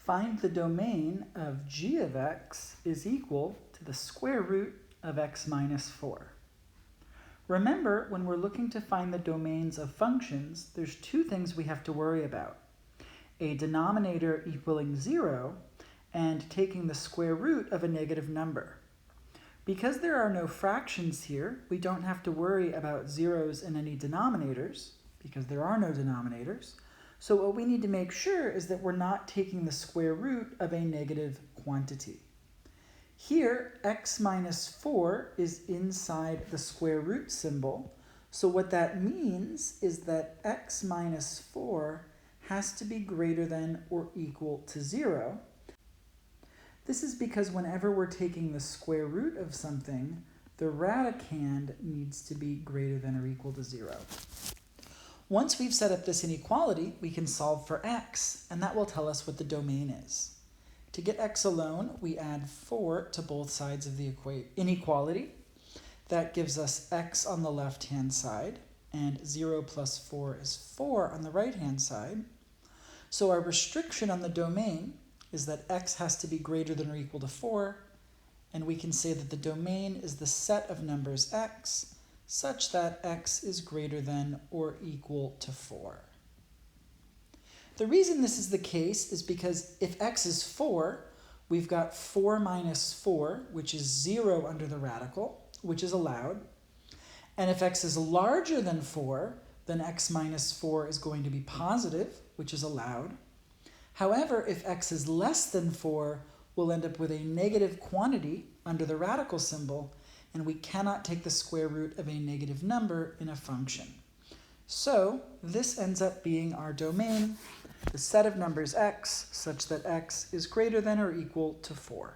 Find the domain of g of x is equal to the square root of x minus 4. Remember, when we're looking to find the domains of functions, there's two things we have to worry about. A denominator equaling 0 and taking the square root of a negative number. Because there are no fractions here, we don't have to worry about zeros in any denominators, because there are no denominators. So what we need to make sure is that we're not taking the square root of a negative quantity. Here, x minus 4 is inside the square root symbol. So what that means is that x minus 4 has to be greater than or equal to 0. This is because whenever we're taking the square root of something, the radicand needs to be greater than or equal to 0. Once we've set up this inequality, we can solve for x, and that will tell us what the domain is. To get x alone, we add 4 to both sides of the inequality. That gives us x on the left-hand side, and 0 plus 4 is 4 on the right-hand side. So our restriction on the domain is that x has to be greater than or equal to 4, and we can say that the domain is the set of numbers x such that x is greater than or equal to 4. The reason this is the case is because if x is 4, we've got 4 minus 4, which is 0 under the radical, which is allowed. And if x is larger than 4, then x minus 4 is going to be positive, which is allowed. However, if x is less than 4, we'll end up with a negative quantity under the radical symbol, and we cannot take the square root of a negative number in a function. So this ends up being our domain, the set of numbers x, such that x is greater than or equal to 4.